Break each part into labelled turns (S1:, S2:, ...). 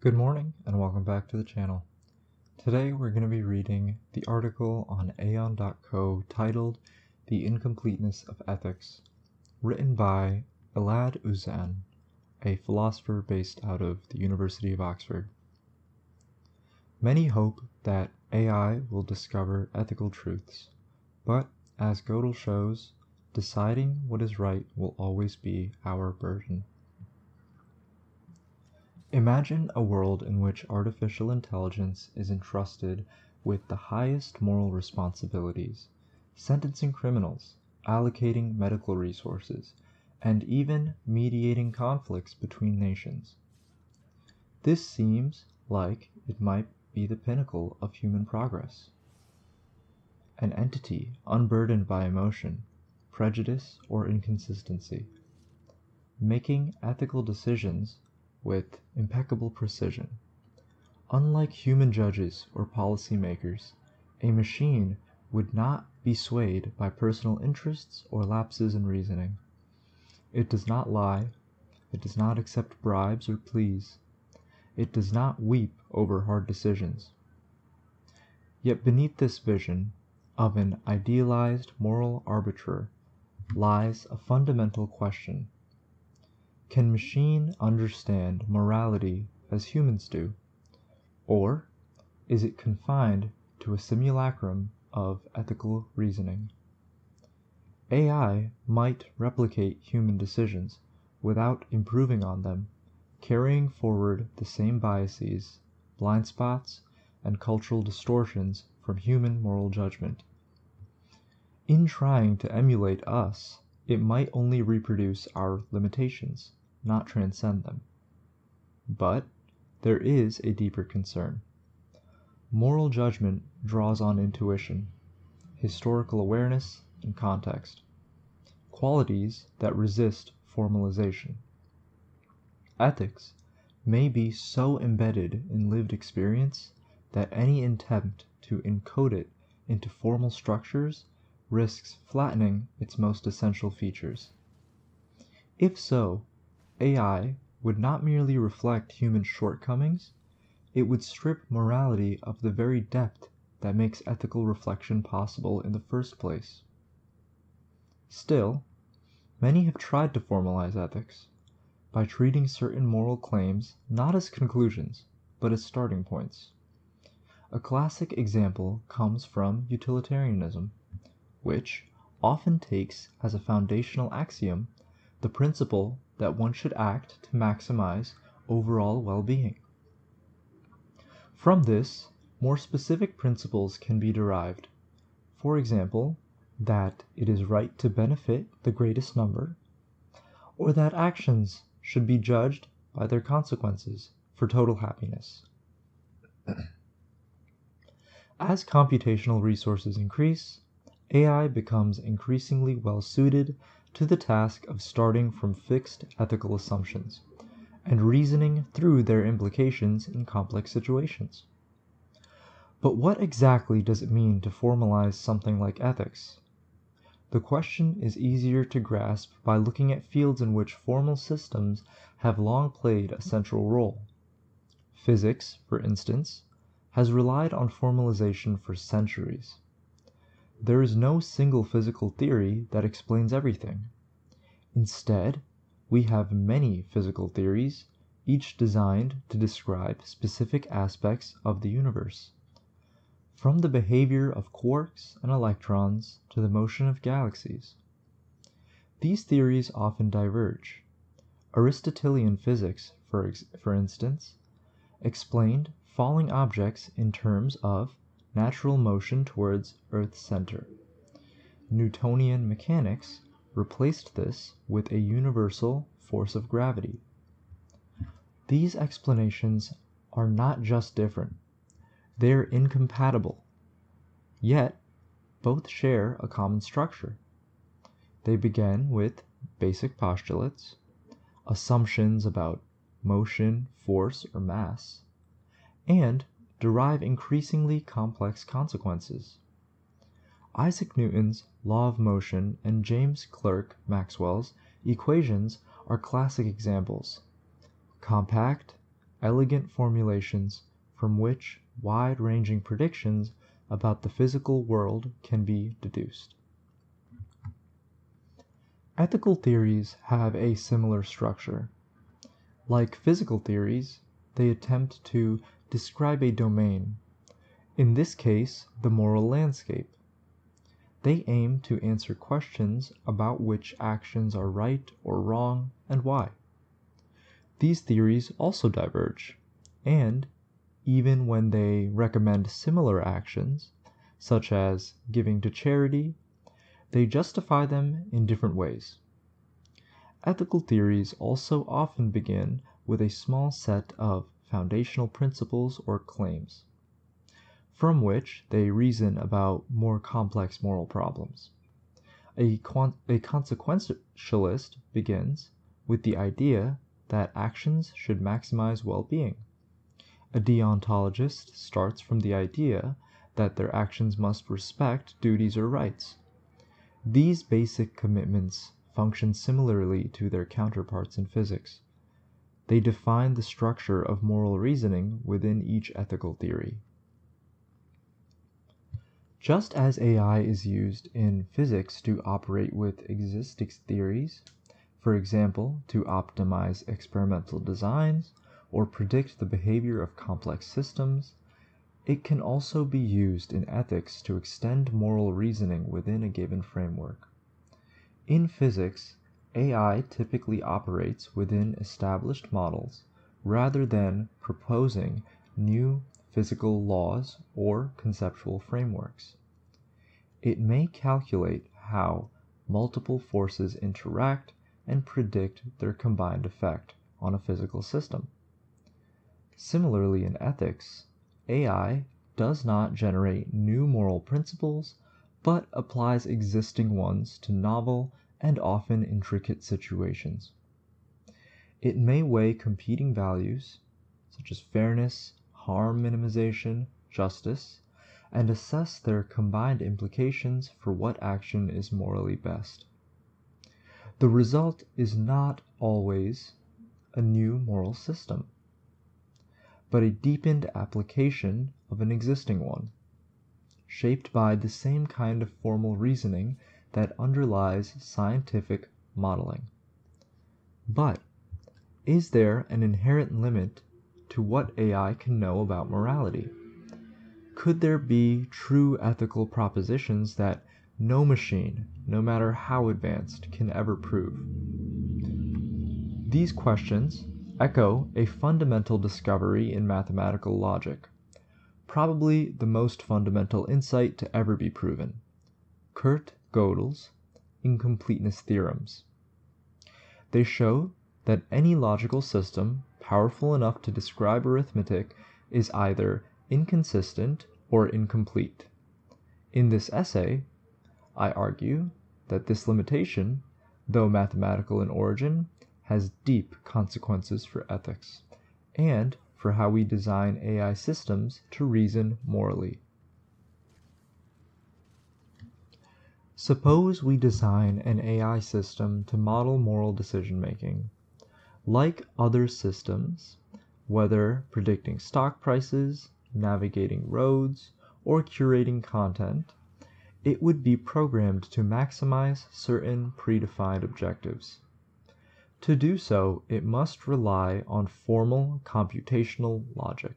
S1: Good morning and welcome back to the channel. Today we're going to be reading the article on Aeon.co titled The Incompleteness of Ethics, written by Elad Uzan, a philosopher based out of the University of Oxford. Many hope that AI will discover ethical truths, but as Gödel shows, deciding what is right will always be our burden. Imagine a world in which artificial intelligence is entrusted with the highest moral responsibilities, sentencing criminals, allocating medical resources, and even mediating conflicts between nations. This seems like it might be the pinnacle of human progress. An entity unburdened by emotion, prejudice, or inconsistency, making ethical decisions with impeccable precision. Unlike human judges or policymakers, a machine would not be swayed by personal interests or lapses in reasoning. It does not lie. It does not accept bribes or pleas. It does not weep over hard decisions. Yet beneath this vision of an idealized moral arbiter lies a fundamental question. Can machine understand morality as humans do? Or is it confined to a simulacrum of ethical reasoning? AI might replicate human decisions without improving on them, carrying forward the same biases, blind spots, and cultural distortions from human moral judgment. In trying to emulate us, it might only reproduce our limitations, not transcend them. But there is a deeper concern. Moral judgment draws on intuition, historical awareness, and context, qualities that resist formalization. Ethics may be so embedded in lived experience that any attempt to encode it into formal structures risks flattening its most essential features. If so, AI would not merely reflect human shortcomings, it would strip morality of the very depth that makes ethical reflection possible in the first place. Still, many have tried to formalize ethics by treating certain moral claims not as conclusions, but as starting points. A classic example comes from utilitarianism, which often takes as a foundational axiom the principle that one should act to maximize overall well-being. From this, more specific principles can be derived. For example, that it is right to benefit the greatest number, or that actions should be judged by their consequences for total happiness. As computational resources increase, AI becomes increasingly well-suited to the task of starting from fixed ethical assumptions and reasoning through their implications in complex situations. But what exactly does it mean to formalize something like ethics? The question is easier to grasp by looking at fields in which formal systems have long played a central role. Physics, for instance, has relied on formalization for centuries. There is no single physical theory that explains everything. Instead, we have many physical theories, each designed to describe specific aspects of the universe. From the behavior of quarks and electrons to the motion of galaxies. These theories often diverge. Aristotelian physics, for instance, explained falling objects in terms of natural motion towards Earth's center. Newtonian mechanics replaced this with a universal force of gravity. These explanations are not just different, they are incompatible. Yet, both share a common structure. They begin with basic postulates, assumptions about motion, force, or mass, and derive increasingly complex consequences. Isaac Newton's law of motion and James Clerk Maxwell's equations are classic examples. Compact, elegant formulations from which wide-ranging predictions about the physical world can be deduced. Ethical theories have a similar structure. Like physical theories, they attempt to describe a domain, in this case, the moral landscape. They aim to answer questions about which actions are right or wrong and why. These theories also diverge, and even when they recommend similar actions, such as giving to charity, they justify them in different ways. Ethical theories also often begin with a small set of foundational principles or claims, from which they reason about more complex moral problems. A consequentialist begins with the idea that actions should maximize well-being. A deontologist starts from the idea that their actions must respect duties or rights. These basic commitments function similarly to their counterparts in physics. They define the structure of moral reasoning within each ethical theory. Just as AI is used in physics to operate with existing theories, for example, to optimize experimental designs or predict the behavior of complex systems, it can also be used in ethics to extend moral reasoning within a given framework. In physics, AI typically operates within established models rather than proposing new physical laws or conceptual frameworks. It may calculate how multiple forces interact and predict their combined effect on a physical system. Similarly, in ethics, AI does not generate new moral principles, but applies existing ones to novel and often intricate situations. It may weigh competing values, such as fairness, harm minimization, justice, and assess their combined implications for what action is morally best. The result is not always a new moral system, but a deepened application of an existing one, shaped by the same kind of formal reasoning that underlies scientific modeling. But is there an inherent limit to what AI can know about morality? Could there be true ethical propositions that no machine, no matter how advanced, can ever prove? These questions echo a fundamental discovery in mathematical logic, probably the most fundamental insight to ever be proven: Kurt Gödel's incompleteness theorems. They show that any logical system powerful enough to describe arithmetic is either inconsistent or incomplete. In this essay, I argue that this limitation, though mathematical in origin, has deep consequences for ethics and for how we design AI systems to reason morally. Suppose we design an AI system to model moral decision-making. Like other systems, whether predicting stock prices, navigating roads, or curating content, it would be programmed to maximize certain predefined objectives. To do so, it must rely on formal computational logic,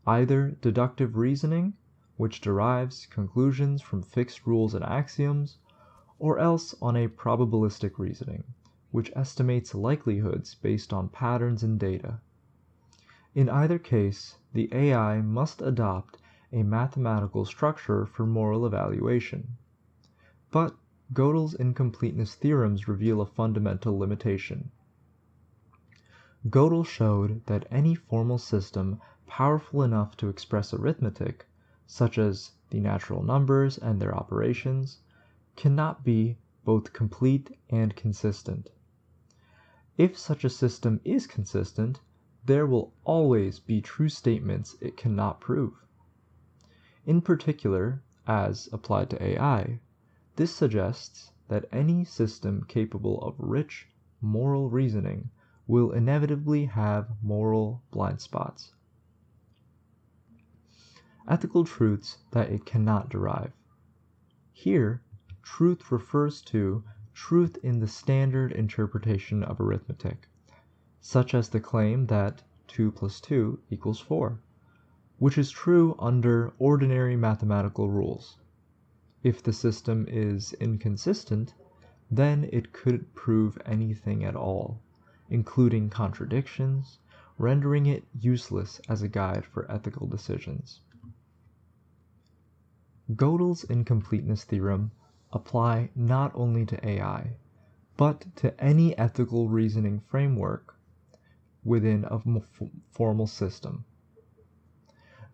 S1: either deductive reasoning, which derives conclusions from fixed rules and axioms, or else on a probabilistic reasoning, which estimates likelihoods based on patterns in data. In either case, the AI must adopt a mathematical structure for moral evaluation. But Gödel's incompleteness theorems reveal a fundamental limitation. Gödel showed that any formal system powerful enough to express arithmetic, such as the natural numbers and their operations, cannot be both complete and consistent. If such a system is consistent, there will always be true statements it cannot prove. In particular, as applied to AI, this suggests that any system capable of rich moral reasoning will inevitably have moral blind spots. Ethical truths that it cannot derive. Here, truth refers to truth in the standard interpretation of arithmetic, such as the claim that 2 plus 2 equals 4, which is true under ordinary mathematical rules. If the system is inconsistent, then it couldn't prove anything at all, including contradictions, rendering it useless as a guide for ethical decisions. Gödel's incompleteness theorem apply not only to AI, but to any ethical reasoning framework within a formal system.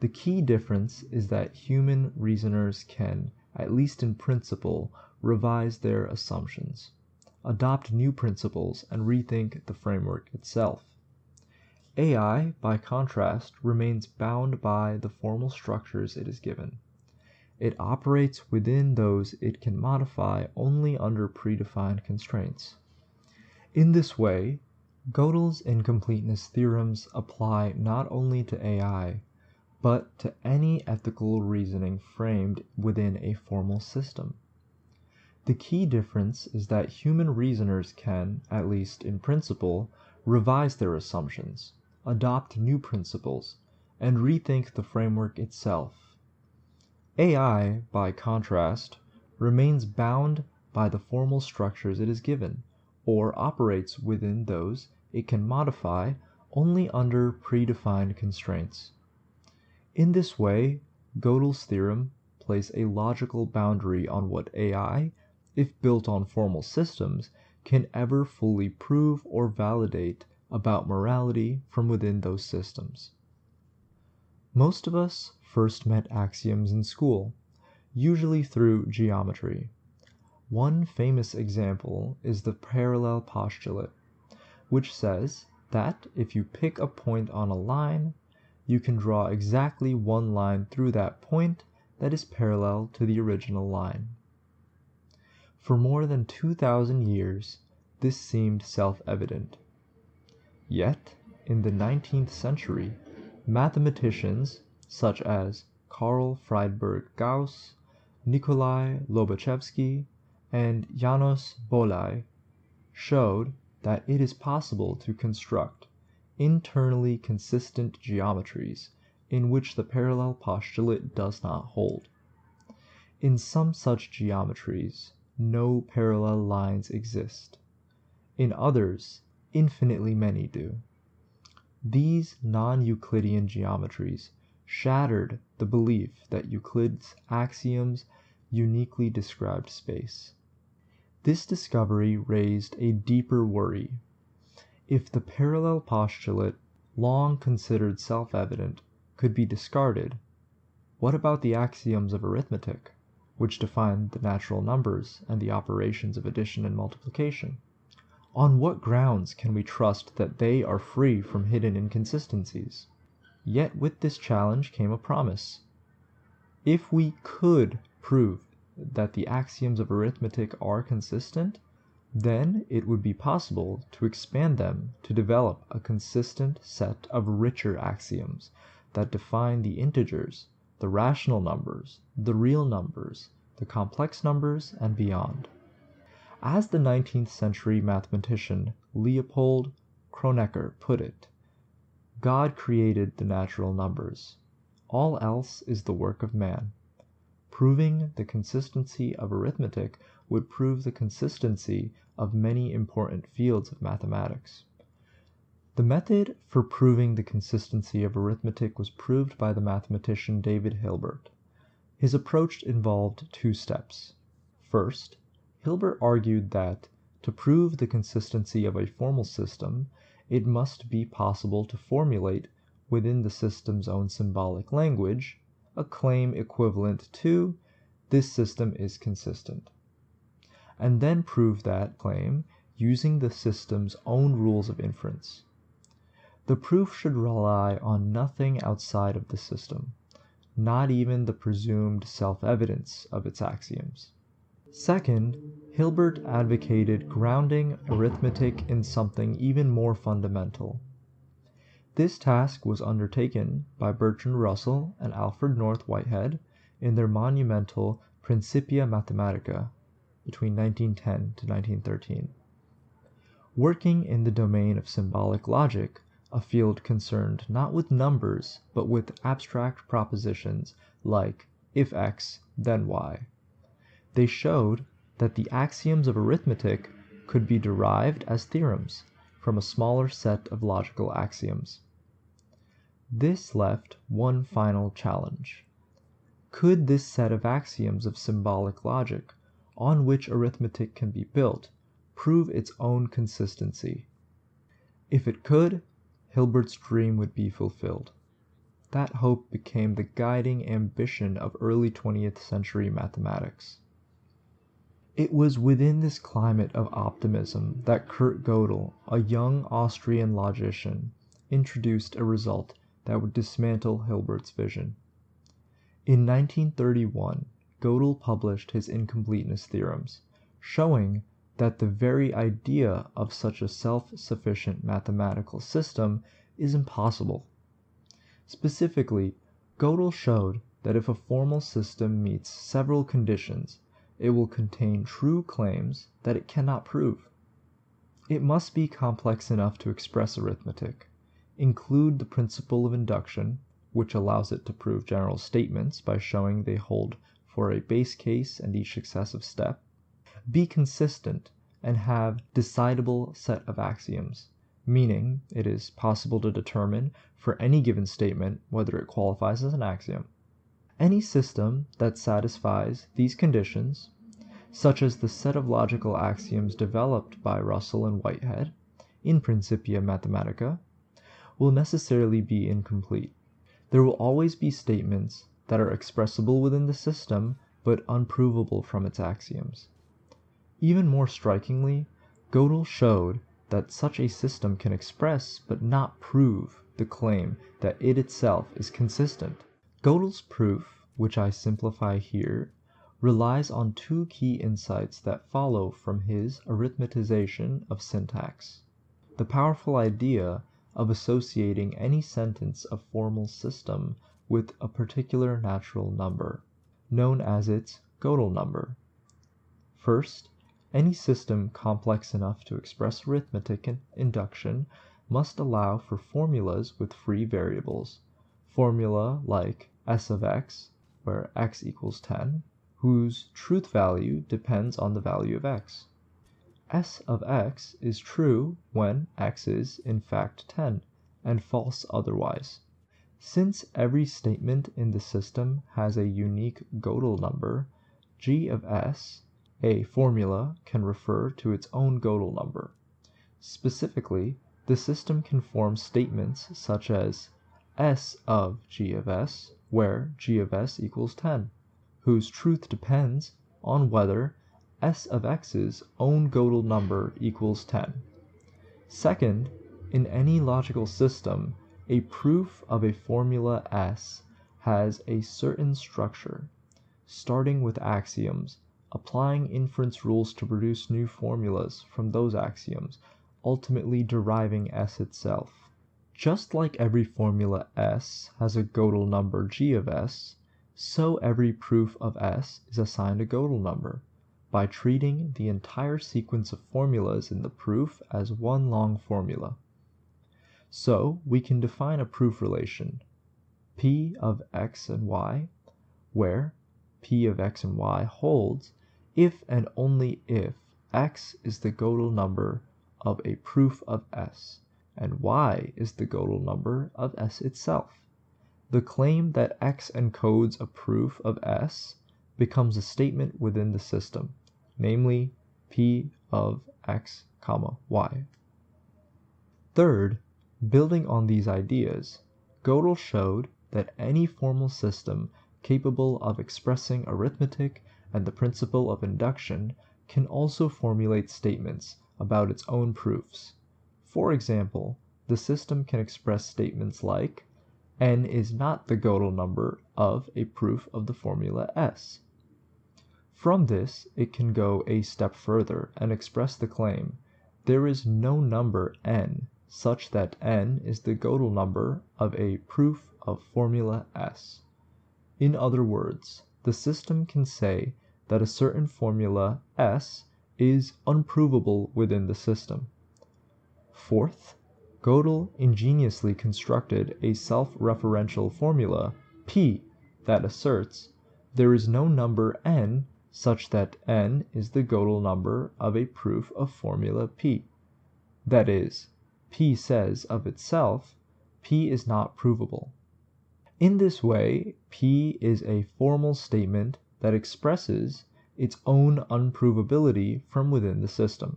S1: The key difference is that human reasoners can, at least in principle, revise their assumptions, adopt new principles, and rethink the framework itself. AI, by contrast, remains bound by the formal structures it is given. It operates within those it can modify only under predefined constraints. In this way, Gödel's incompleteness theorems apply not only to AI, but to any ethical reasoning framed within a formal system. The key difference is that human reasoners can, at least in principle, revise their assumptions, adopt new principles, and rethink the framework itself. AI, by contrast, remains bound by the formal structures it is given, or operates within those it can modify only under predefined constraints. In this way, Gödel's theorem place a logical boundary on what AI, if built on formal systems, can ever fully prove or validate about morality from within those systems. Most of us first met axioms in school, usually through geometry. One famous example is the parallel postulate, which says that if you pick a point on a line, you can draw exactly one line through that point that is parallel to the original line. For more than 2,000 years, this seemed self-evident. Yet, in the 19th century, mathematicians such as Carl Friedrich Gauss, Nikolai Lobachevsky, and Janos Bolyai showed that it is possible to construct internally consistent geometries in which the parallel postulate does not hold. In some such geometries, no parallel lines exist. In others, infinitely many do. These non-Euclidean geometries shattered the belief that Euclid's axioms uniquely described space. This discovery raised a deeper worry. If the parallel postulate, long considered self-evident, could be discarded, what about the axioms of arithmetic, which define the natural numbers and the operations of addition and multiplication? On what grounds can we trust that they are free from hidden inconsistencies? Yet with this challenge came a promise. If we could prove that the axioms of arithmetic are consistent, then it would be possible to expand them to develop a consistent set of richer axioms that define the integers, the rational numbers, the real numbers, the complex numbers, and beyond. As the 19th century mathematician Leopold Kronecker put it, God created the natural numbers. All else is the work of man. Proving the consistency of arithmetic would prove the consistency of many important fields of mathematics. The method for proving the consistency of arithmetic was proved by the mathematician David Hilbert. His approach involved two steps. First, Hilbert argued that, to prove the consistency of a formal system, it must be possible to formulate, within the system's own symbolic language, a claim equivalent to "this system is consistent," and then prove that claim using the system's own rules of inference. The proof should rely on nothing outside of the system, not even the presumed self-evidence of its axioms. Second, Hilbert advocated grounding arithmetic in something even more fundamental. This task was undertaken by Bertrand Russell and Alfred North Whitehead in their monumental Principia Mathematica between 1910 to 1913. Working in the domain of symbolic logic, a field concerned not with numbers, but with abstract propositions like if x, then y, they showed that the axioms of arithmetic could be derived as theorems from a smaller set of logical axioms. This left one final challenge. Could this set of axioms of symbolic logic, on which arithmetic can be built, prove its own consistency? If it could, Hilbert's dream would be fulfilled. That hope became the guiding ambition of early 20th century mathematics. It was within this climate of optimism that Kurt Gödel, a young Austrian logician, introduced a result that would dismantle Hilbert's vision. In 1931, Gödel published his incompleteness theorems, showing that the very idea of such a self-sufficient mathematical system is impossible. Specifically, Gödel showed that if a formal system meets several conditions, it will contain true claims that it cannot prove. It must be complex enough to express arithmetic, include the principle of induction, which allows it to prove general statements by showing they hold for a base case and each successive step, be consistent, and have decidable set of axioms, meaning it is possible to determine for any given statement whether it qualifies as an axiom. Any system that satisfies these conditions, such as the set of logical axioms developed by Russell and Whitehead in Principia Mathematica, will necessarily be incomplete. There will always be statements that are expressible within the system but unprovable from its axioms. Even more strikingly, Gödel showed that such a system can express but not prove the claim that it itself is consistent. Gödel's proof, which I simplify here, relies on two key insights that follow from his arithmetization of syntax. The powerful idea of associating any sentence of formal system with a particular natural number, known as its Gödel number. First, any system complex enough to express arithmetic induction must allow for formulas with free variables, formula like s of x, where x equals 10, whose truth value depends on the value of x. S of x is true when x is in fact 10, and false otherwise. Since every statement in the system has a unique Gödel number, g of s, a formula, can refer to its own Gödel number. Specifically, the system can form statements such as s of g of s, where g of s equals 10, whose truth depends on whether s of x's own Gödel number equals 10. Second, in any logical system, a proof of a formula S has a certain structure, starting with axioms, applying inference rules to produce new formulas from those axioms, ultimately deriving S itself. Just like every formula S has a Gödel number g of s, so every proof of S is assigned a Gödel number, by treating the entire sequence of formulas in the proof as one long formula. So we can define a proof relation, P of x and y, where P of x and y holds if and only if x is the Gödel number of a proof of S, and y is the Gödel number of S itself. The claim that x encodes a proof of S becomes a statement within the system, namely P of x, y. Third, building on these ideas, Gödel showed that any formal system capable of expressing arithmetic and the principle of induction can also formulate statements about its own proofs. For example, the system can express statements like n is not the Gödel number of a proof of the formula S. From this, it can go a step further and express the claim: there is no number n such that n is the Gödel number of a proof of formula S. In other words, the system can say that a certain formula S is unprovable within the system. Fourth, Gödel ingeniously constructed a self-referential formula P that asserts there is no number n such that n is the Gödel number of a proof of formula P. That is, P says of itself, P is not provable. In this way, P is a formal statement that expresses its own unprovability from within the system.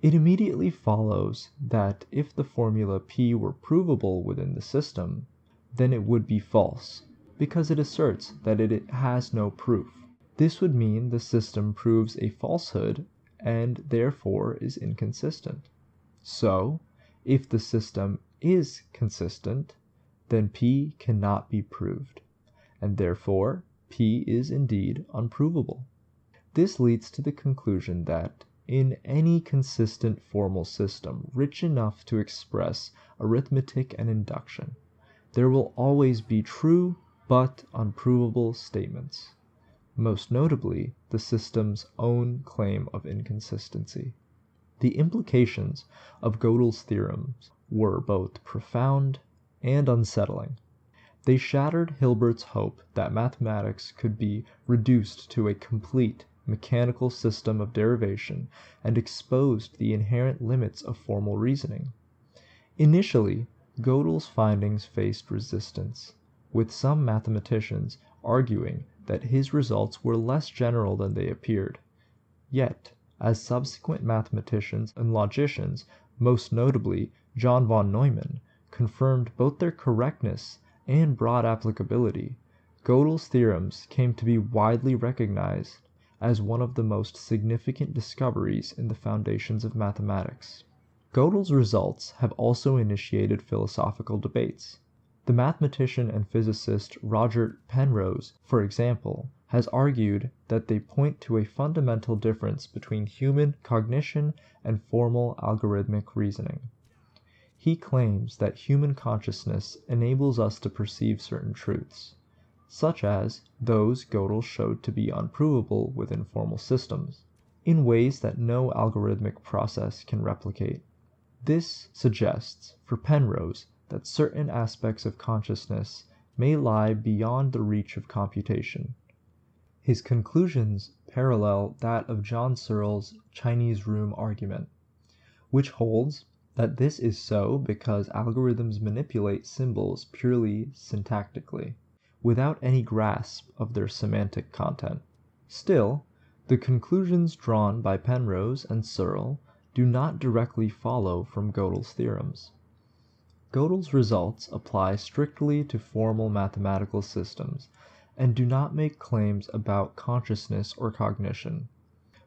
S1: It immediately follows that if the formula P were provable within the system, then it would be false, because it asserts that it has no proof. This would mean the system proves a falsehood and therefore is inconsistent. So, if the system is consistent, then P cannot be proved, and therefore P is indeed unprovable. This leads to the conclusion that in any consistent formal system rich enough to express arithmetic and induction, there will always be true but unprovable statements, most notably the system's own claim of inconsistency. The implications of Gödel's theorems were both profound and unsettling. They shattered Hilbert's hope that mathematics could be reduced to a complete mechanical system of derivation and exposed the inherent limits of formal reasoning. Initially, Gödel's findings faced resistance, with some mathematicians arguing that his results were less general than they appeared. Yet, as subsequent mathematicians and logicians, most notably John von Neumann, confirmed both their correctness and broad applicability, Gödel's theorems came to be widely recognized as one of the most significant discoveries in the foundations of mathematics. Gödel's results have also initiated philosophical debates. The mathematician and physicist Roger Penrose, for example, has argued that they point to a fundamental difference between human cognition and formal algorithmic reasoning. He claims that human consciousness enables us to perceive certain truths, such as those Gödel showed to be unprovable within formal systems, in ways that no algorithmic process can replicate. This suggests, for Penrose, that certain aspects of consciousness may lie beyond the reach of computation. His conclusions parallel that of John Searle's Chinese room argument, which holds that this is so because algorithms manipulate symbols purely syntactically, without any grasp of their semantic content. Still, the conclusions drawn by Penrose and Searle do not directly follow from Gödel's theorems. Gödel's results apply strictly to formal mathematical systems and do not make claims about consciousness or cognition.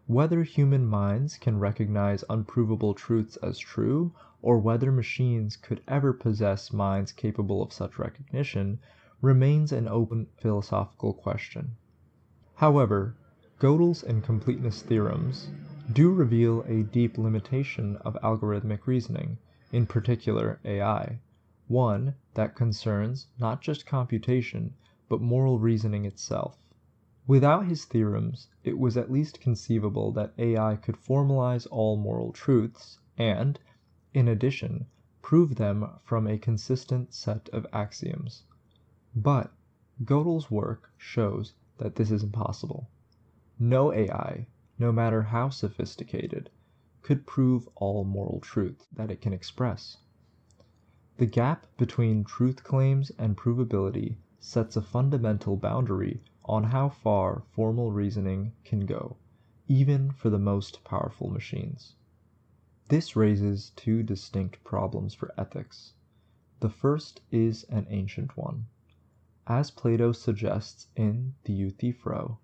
S1: Whether human minds can recognize unprovable truths as true, or whether machines could ever possess minds capable of such recognition, remains an open philosophical question. However, Gödel's incompleteness theorems do reveal a deep limitation of algorithmic reasoning, in particular AI, one that concerns not just computation, but moral reasoning itself. Without his theorems, it was at least conceivable that AI could formalize all moral truths and, in addition, prove them from a consistent set of axioms. But Gödel's work shows that this is impossible. No AI, no matter how sophisticated, could prove all moral truths that it can express. The gap between truth claims and provability sets a fundamental boundary on how far formal reasoning can go, even for the most powerful machines. This raises two distinct problems for ethics. The first is an ancient one. As Plato suggests in the Euthyphro,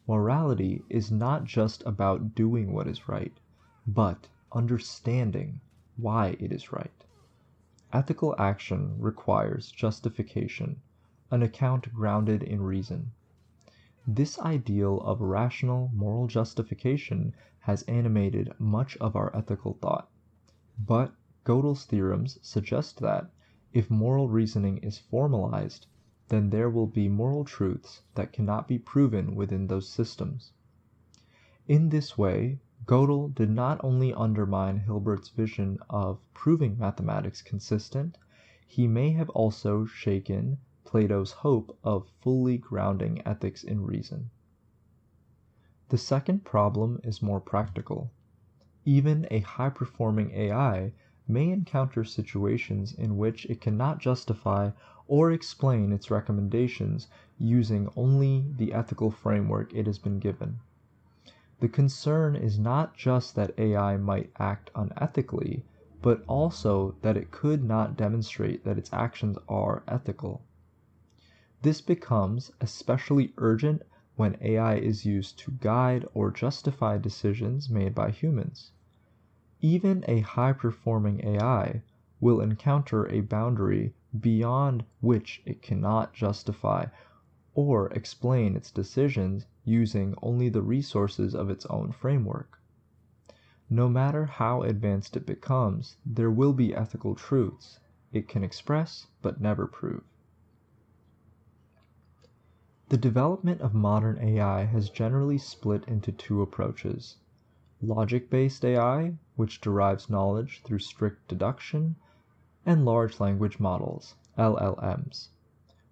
S1: morality is not just about doing what is right, but understanding why it is right. Ethical action requires justification, an account grounded in reason. This ideal of rational moral justification has animated much of our ethical thought. But Gödel's theorems suggest that, if moral reasoning is formalized, then there will be moral truths that cannot be proven within those systems. In this way, Gödel did not only undermine Hilbert's vision of proving mathematics consistent, he may have also shaken Plato's hope of fully grounding ethics in reason. The second problem is more practical. Even a high-performing AI may encounter situations in which it cannot justify or explain its recommendations using only the ethical framework it has been given. The concern is not just that AI might act unethically, but also that it could not demonstrate that its actions are ethical. This becomes especially urgent when AI is used to guide or justify decisions made by humans. Even a high-performing AI will encounter a boundary beyond which it cannot justify or explain its decisions using only the resources of its own framework. No matter how advanced it becomes, there will be ethical truths it can express but never prove. The development of modern AI has generally split into two approaches: logic-based AI, which derives knowledge through strict deduction, and large language models, LLMs,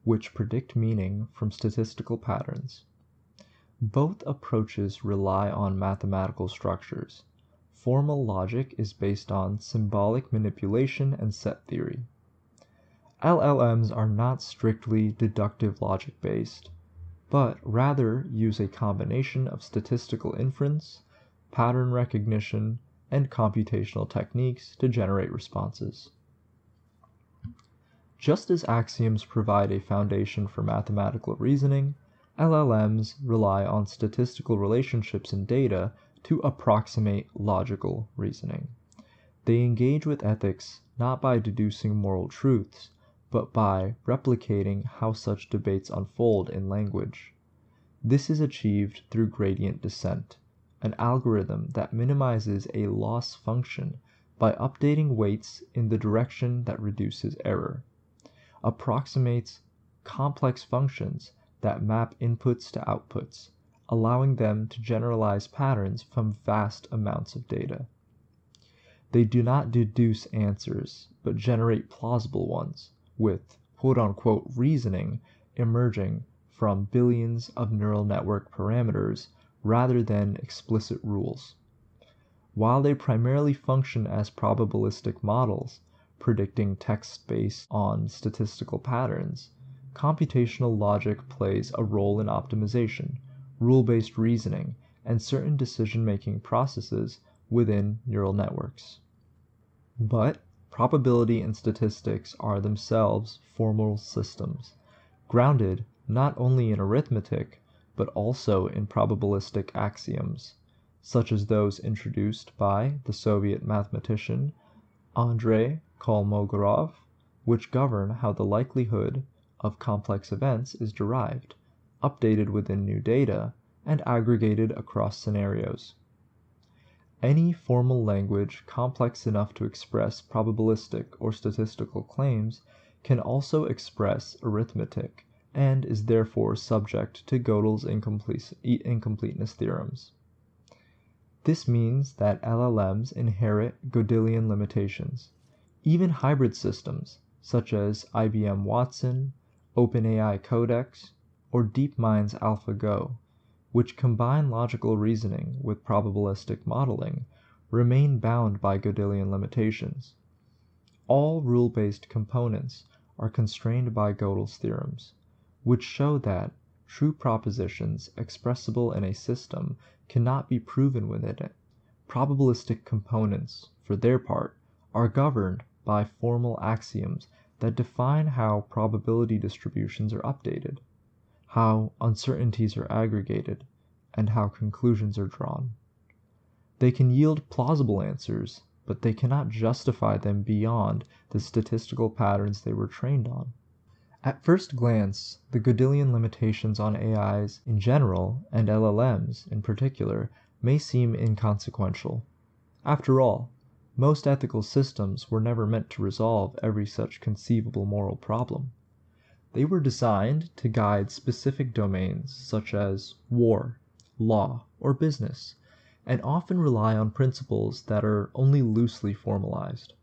S1: which predict meaning from statistical patterns. Both approaches rely on mathematical structures. Formal logic is based on symbolic manipulation and set theory. LLMs are not strictly deductive logic-based, but rather use a combination of statistical inference, pattern recognition, and computational techniques to generate responses. Just as axioms provide a foundation for mathematical reasoning, LLMs rely on statistical relationships in data to approximate logical reasoning. They engage with ethics not by deducing moral truths, but by replicating how such debates unfold in language. This is achieved through gradient descent, an algorithm that minimizes a loss function by updating weights in the direction that reduces error, approximates complex functions that map inputs to outputs, allowing them to generalize patterns from vast amounts of data. They do not deduce answers, but generate plausible ones, with quote-unquote reasoning emerging from billions of neural network parameters rather than explicit rules. While they primarily function as probabilistic models, predicting text based on statistical patterns, computational logic plays a role in optimization, rule-based reasoning, and certain decision-making processes within neural networks. But probability and statistics are themselves formal systems, grounded not only in arithmetic, but also in probabilistic axioms, such as those introduced by the Soviet mathematician Andrei Kolmogorov, which govern how the likelihood of complex events is derived, updated within new data, and aggregated across scenarios. Any formal language complex enough to express probabilistic or statistical claims can also express arithmetic, and is therefore subject to Gödel's incompleteness theorems. This means that LLMs inherit Gödelian limitations. Even hybrid systems, such as IBM Watson, OpenAI Codex, or DeepMind's AlphaGo, which combine logical reasoning with probabilistic modeling, remain bound by Gödelian limitations. All rule-based components are constrained by Gödel's theorems, which show that true propositions expressible in a system cannot be proven within it. Probabilistic components, for their part, are governed by formal axioms that define how probability distributions are updated, how uncertainties are aggregated, and how conclusions are drawn. They can yield plausible answers, but they cannot justify them beyond the statistical patterns they were trained on. At first glance, the Gödelian limitations on AIs in general, and LLMs in particular, may seem inconsequential. After all, most ethical systems were never meant to resolve every such conceivable moral problem. They were designed to guide specific domains such as war, law, or business, and often rely on principles that are only loosely formalized.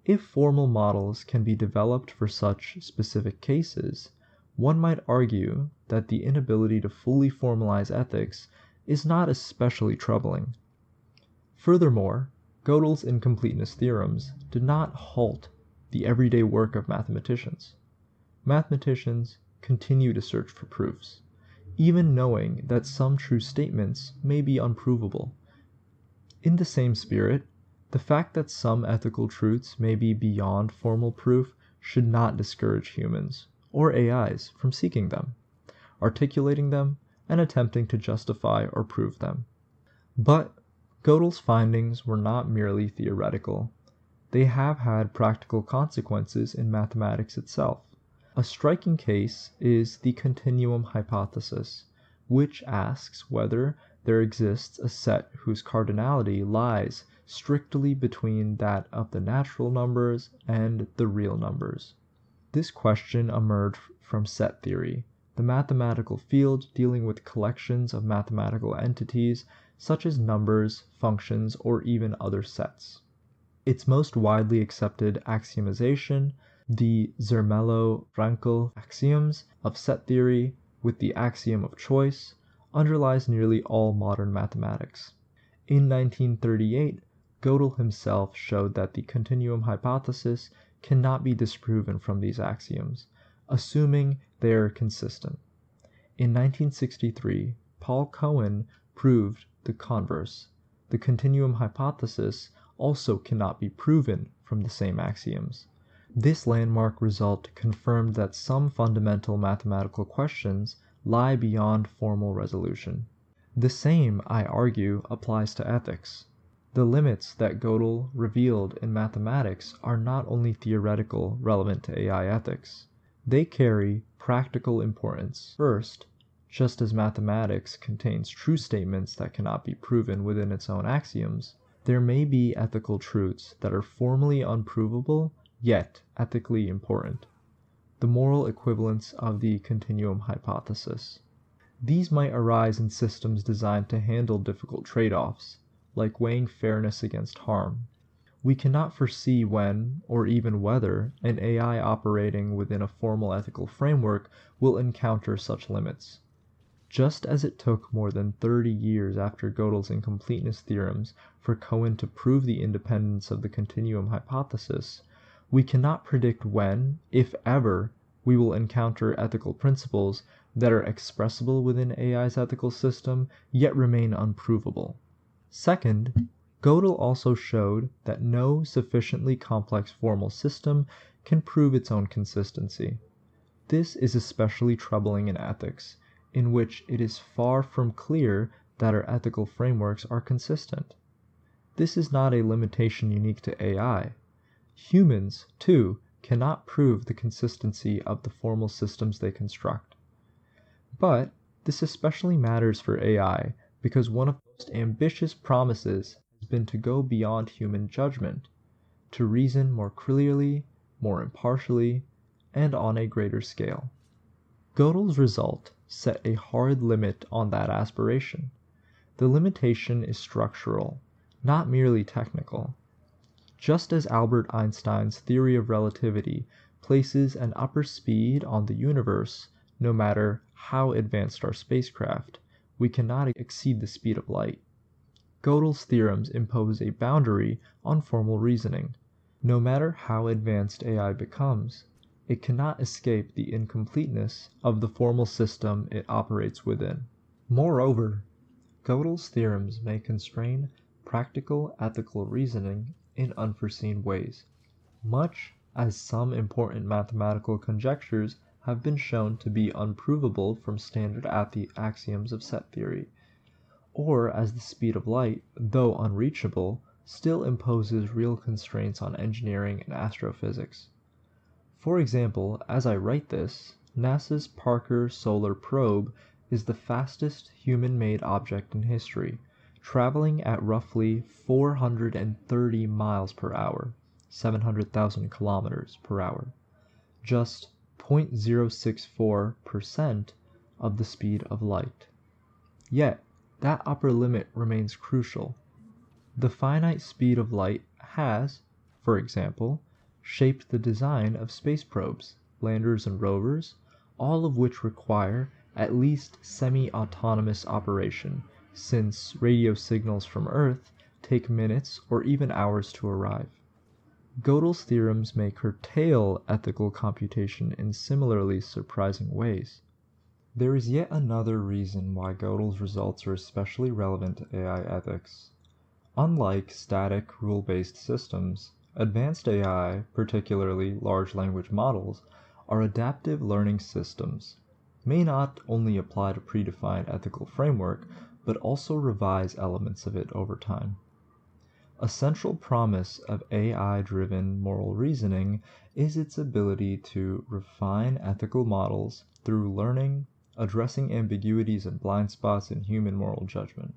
S1: If formal models can be developed for such specific cases, one might argue that the inability to fully formalize ethics is not especially troubling. Furthermore, Gödel's incompleteness theorems did not halt the everyday work of mathematicians. Mathematicians continue to search for proofs, even knowing that some true statements may be unprovable. In the same spirit, the fact that some ethical truths may be beyond formal proof should not discourage humans, or AIs, from seeking them, articulating them, and attempting to justify or prove them. But Gödel's findings were not merely theoretical. They have had practical consequences in mathematics itself. A striking case is the continuum hypothesis, which asks whether there exists a set whose cardinality lies strictly between that of the natural numbers and the real numbers. This question emerged from set theory, the mathematical field dealing with collections of mathematical entities such as numbers, functions, or even other sets. Its most widely accepted axiomization, the Zermelo-Fraenkel axioms of set theory with the axiom of choice, underlies nearly all modern mathematics. In 1938, Gödel himself showed that the continuum hypothesis cannot be disproven from these axioms, assuming they are consistent. In 1963, Paul Cohen proved the converse. The continuum hypothesis also cannot be proven from the same axioms. This landmark result confirmed that some fundamental mathematical questions lie beyond formal resolution. The same, I argue, applies to ethics. The limits that Gödel revealed in mathematics are not only theoretical relevant to AI ethics. They carry practical importance. First, just as mathematics contains true statements that cannot be proven within its own axioms, there may be ethical truths that are formally unprovable, yet ethically important. The moral equivalence of the continuum hypothesis. These might arise in systems designed to handle difficult trade-offs, like weighing fairness against harm. We cannot foresee when, or even whether, an AI operating within a formal ethical framework will encounter such limits. Just as it took more than 30 years after Gödel's incompleteness theorems for Cohen to prove the independence of the continuum hypothesis, we cannot predict when, if ever, we will encounter ethical principles that are expressible within AI's ethical system, yet remain unprovable. Second, Gödel also showed that no sufficiently complex formal system can prove its own consistency. This is especially troubling in ethics, in which it is far from clear that our ethical frameworks are consistent. This is not a limitation unique to AI. Humans, too, cannot prove the consistency of the formal systems they construct. But this especially matters for AI because one of the most ambitious promises has been to go beyond human judgment, to reason more clearly, more impartially, and on a greater scale. Gödel's result set a hard limit on that aspiration. The limitation is structural, not merely technical. Just as Albert Einstein's theory of relativity places an upper speed on the universe, no matter how advanced our spacecraft, we cannot exceed the speed of light. Gödel's theorems impose a boundary on formal reasoning. No matter how advanced AI becomes, it cannot escape the incompleteness of the formal system it operates within. Moreover, Gödel's theorems may constrain practical ethical reasoning in unforeseen ways, much as some important mathematical conjectures have been shown to be unprovable from standard axioms of set theory, or as the speed of light, though unreachable, still imposes real constraints on engineering and astrophysics. For example, as I write this, NASA's Parker Solar Probe is the fastest human-made object in history, traveling at roughly 430 miles per hour, 700,000 kilometers per hour, just 0.064% of the speed of light. Yet, that upper limit remains crucial. The finite speed of light has, for example, shaped the design of space probes, landers, and rovers, all of which require at least semi-autonomous operation, since radio signals from Earth take minutes or even hours to arrive. Gödel's theorems may curtail ethical computation in similarly surprising ways. There is yet another reason why Gödel's results are especially relevant to AI ethics. Unlike static, rule-based systems, advanced AI, particularly large language models, are adaptive learning systems, may not only apply to predefined ethical framework, but also revise elements of it over time. A central promise of AI-driven moral reasoning is its ability to refine ethical models through learning, addressing ambiguities and blind spots in human moral judgment.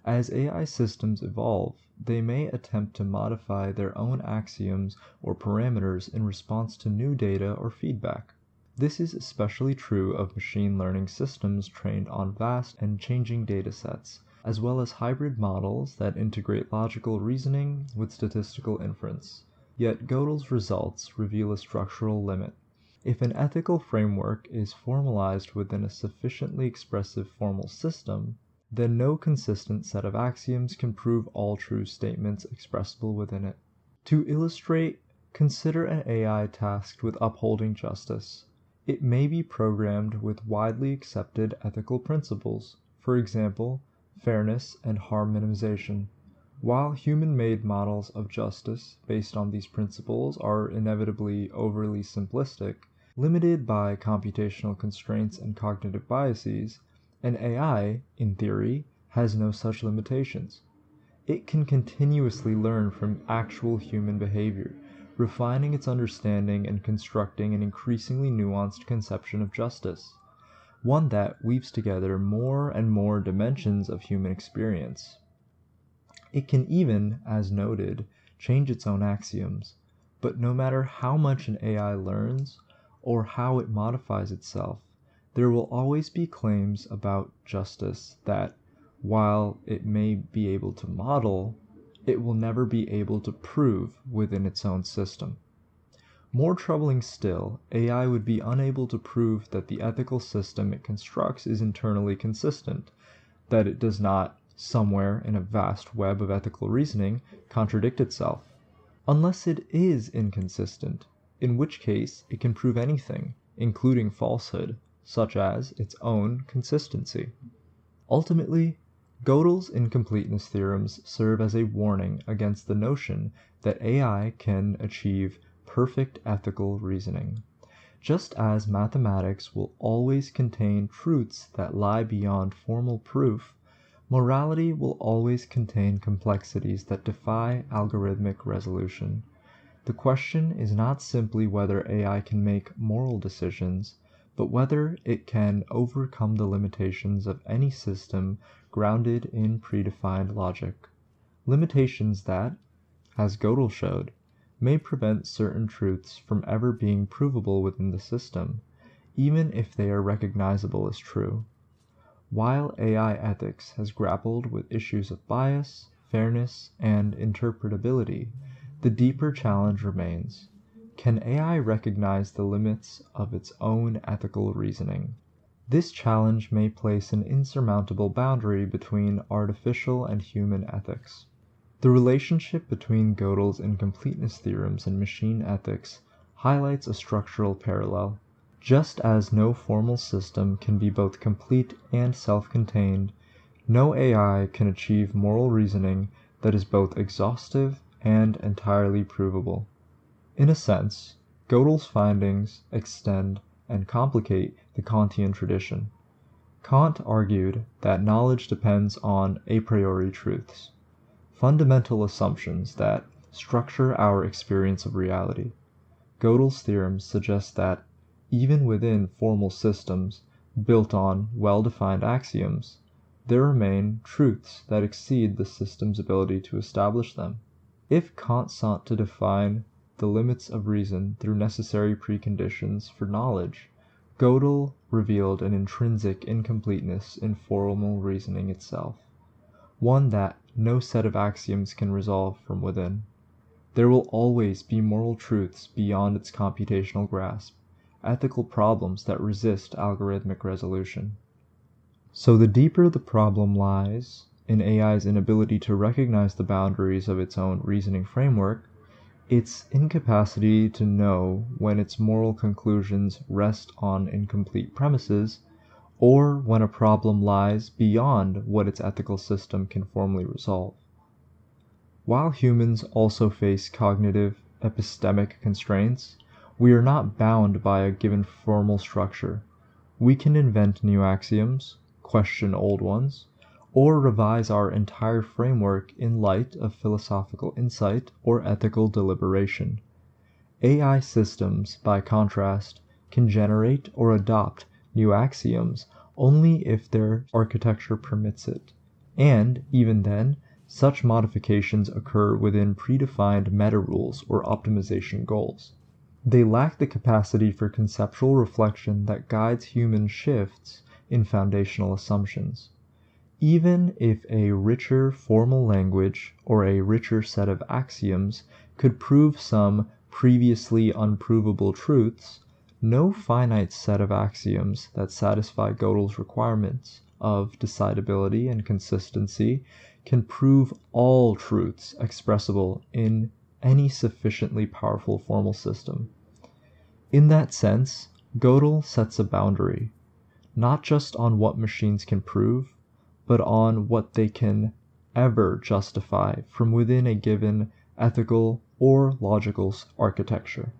S1: As AI systems evolve, they may attempt to modify their own axioms or parameters in response to new data or feedback. This is especially true of machine learning systems trained on vast and changing datasets, as well as hybrid models that integrate logical reasoning with statistical inference. Yet Gödel's results reveal a structural limit. If an ethical framework is formalized within a sufficiently expressive formal system, then no consistent set of axioms can prove all true statements expressible within it. To illustrate, consider an AI tasked with upholding justice. It may be programmed with widely accepted ethical principles, for example, fairness and harm minimization. While human-made models of justice based on these principles are inevitably overly simplistic, limited by computational constraints and cognitive biases, an AI, in theory, has no such limitations. It can continuously learn from actual human behavior, refining its understanding and constructing an increasingly nuanced conception of justice, one that weaves together more and more dimensions of human experience. It can even, as noted, change its own axioms, but no matter how much an AI learns or how it modifies itself, there will always be claims about justice that, while it may be able to model, it will never be able to prove within its own system. More troubling still, AI would be unable to prove that the ethical system it constructs is internally consistent, that it does not, somewhere in a vast web of ethical reasoning, contradict itself. Unless it is inconsistent, in which case it can prove anything, including falsehood, such as its own consistency. Ultimately, Gödel's incompleteness theorems serve as a warning against the notion that AI can achieve perfect ethical reasoning. Just as mathematics will always contain truths that lie beyond formal proof, morality will always contain complexities that defy algorithmic resolution. The question is not simply whether AI can make moral decisions, but whether it can overcome the limitations of any system grounded in predefined logic. Limitations that, as Gödel showed, may prevent certain truths from ever being provable within the system, even if they are recognizable as true. While AI ethics has grappled with issues of bias, fairness, and interpretability, the deeper challenge remains: can AI recognize the limits of its own ethical reasoning? This challenge may place an insurmountable boundary between artificial and human ethics. The relationship between Gödel's incompleteness theorems and machine ethics highlights a structural parallel. Just as no formal system can be both complete and self-contained, no AI can achieve moral reasoning that is both exhaustive and entirely provable. In a sense, Gödel's findings extend and complicate the Kantian tradition. Kant argued that knowledge depends on a priori truths, fundamental assumptions that structure our experience of reality. Gödel's theorem suggests that, even within formal systems built on well-defined axioms, there remain truths that exceed the system's ability to establish them. If Kant sought to define the limits of reason through necessary preconditions for knowledge, Gödel revealed an intrinsic incompleteness in formal reasoning itself, one that no set of axioms can resolve from within. There will always be moral truths beyond its computational grasp, ethical problems that resist algorithmic resolution. So the deeper the problem lies in AI's inability to recognize the boundaries of its own reasoning framework, its incapacity to know when its moral conclusions rest on incomplete premises, or when a problem lies beyond what its ethical system can formally resolve. While humans also face cognitive epistemic constraints, we are not bound by a given formal structure. We can invent new axioms, question old ones, or revise our entire framework in light of philosophical insight or ethical deliberation. AI systems, by contrast, can generate or adopt new axioms only if their architecture permits it, and, even then, such modifications occur within predefined meta-rules or optimization goals. They lack the capacity for conceptual reflection that guides human shifts in foundational assumptions. Even if a richer formal language or a richer set of axioms could prove some previously unprovable truths, no finite set of axioms that satisfy Gödel's requirements of decidability and consistency can prove all truths expressible in any sufficiently powerful formal system. In that sense, Gödel sets a boundary, not just on what machines can prove, but on what they can ever justify from within a given ethical or logical architecture.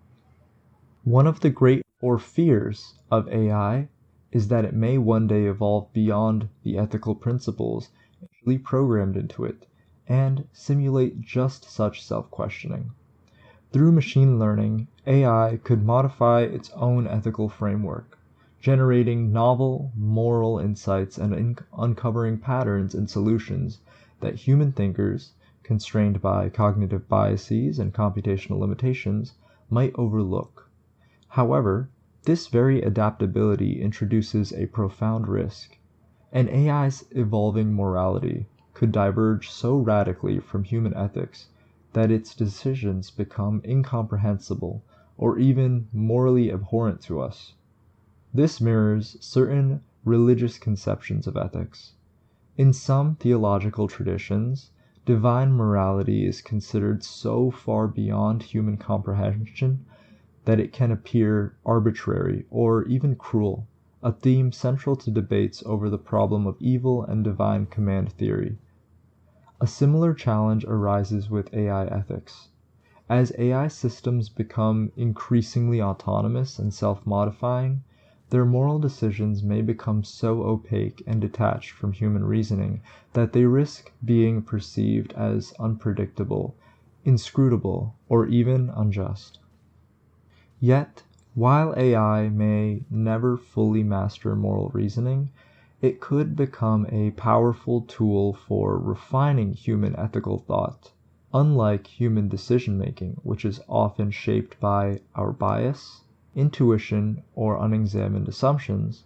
S1: One of the great fears of AI is that it may one day evolve beyond the ethical principles initially programmed into it and simulate just such self-questioning. Through machine learning, AI could modify its own ethical framework, generating novel moral insights and uncovering patterns and solutions that human thinkers, constrained by cognitive biases and computational limitations, might overlook. However, this very adaptability introduces a profound risk. An AI's evolving morality could diverge so radically from human ethics that its decisions become incomprehensible or even morally abhorrent to us. This mirrors certain religious conceptions of ethics. In some theological traditions, divine morality is considered so far beyond human comprehension that it can appear arbitrary or even cruel, a theme central to debates over the problem of evil and divine command theory. A similar challenge arises with AI ethics. As AI systems become increasingly autonomous and self-modifying, their moral decisions may become so opaque and detached from human reasoning that they risk being perceived as unpredictable, inscrutable, or even unjust. Yet, while AI may never fully master moral reasoning, it could become a powerful tool for refining human ethical thought. Unlike human decision-making, which is often shaped by our bias, intuition, or unexamined assumptions,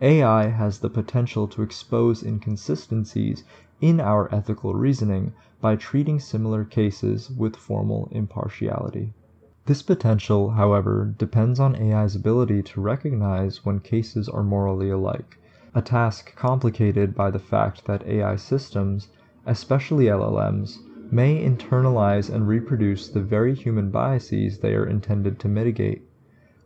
S1: AI has the potential to expose inconsistencies in our ethical reasoning by treating similar cases with formal impartiality. This potential, however, depends on AI's ability to recognize when cases are morally alike, a task complicated by the fact that AI systems, especially LLMs, may internalize and reproduce the very human biases they are intended to mitigate.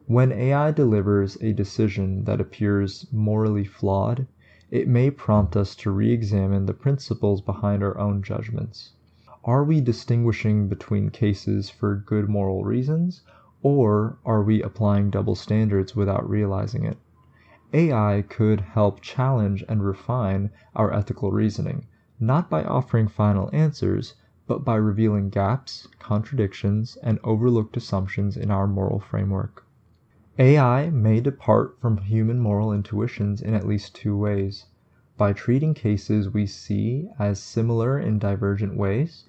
S1: When AI delivers a decision that appears morally flawed, it may prompt us to re-examine the principles behind our own judgments. Are we distinguishing between cases for good moral reasons, or are we applying double standards without realizing it? AI could help challenge and refine our ethical reasoning, not by offering final answers, but by revealing gaps, contradictions, and overlooked assumptions in our moral framework. AI may depart from human moral intuitions in at least two ways: by treating cases we see as similar in divergent ways,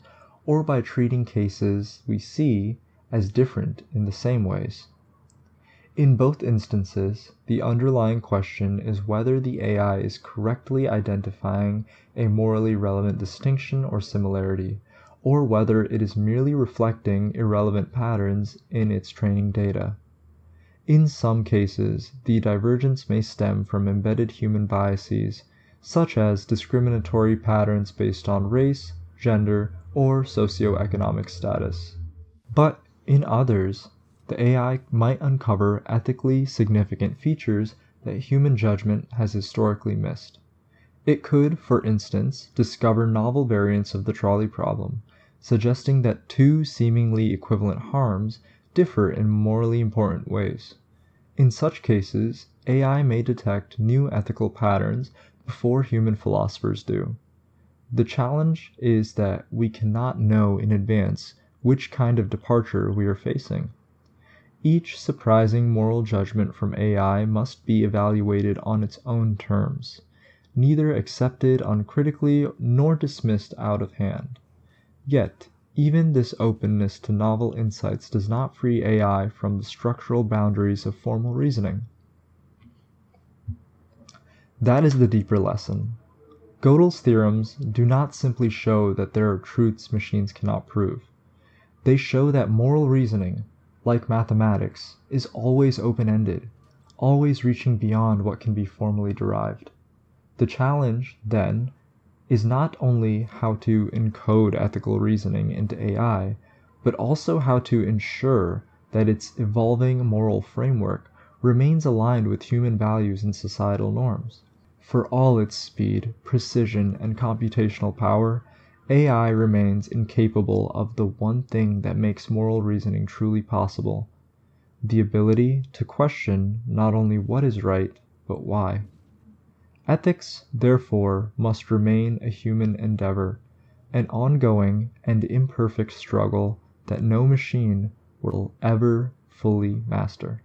S1: or by treating cases we see as different in the same ways. In both instances, the underlying question is whether the AI is correctly identifying a morally relevant distinction or similarity, or whether it is merely reflecting irrelevant patterns in its training data. In some cases, the divergence may stem from embedded human biases, such as discriminatory patterns based on race, gender, or socioeconomic status. But in others, the AI might uncover ethically significant features that human judgment has historically missed. It could, for instance, discover novel variants of the trolley problem, suggesting that two seemingly equivalent harms differ in morally important ways. In such cases, AI may detect new ethical patterns before human philosophers do. The challenge is that we cannot know in advance which kind of departure we are facing. Each surprising moral judgment from AI must be evaluated on its own terms, neither accepted uncritically nor dismissed out of hand. Yet, even this openness to novel insights does not free AI from the structural boundaries of formal reasoning. That is the deeper lesson. Gödel's theorems do not simply show that there are truths machines cannot prove. They show that moral reasoning, like mathematics, is always open-ended, always reaching beyond what can be formally derived. The challenge, then, is not only how to encode ethical reasoning into AI, but also how to ensure that its evolving moral framework remains aligned with human values and societal norms. For all its speed, precision, and computational power, AI remains incapable of the one thing that makes moral reasoning truly possible: the ability to question not only what is right, but why. Ethics, therefore, must remain a human endeavor, an ongoing and imperfect struggle that no machine will ever fully master.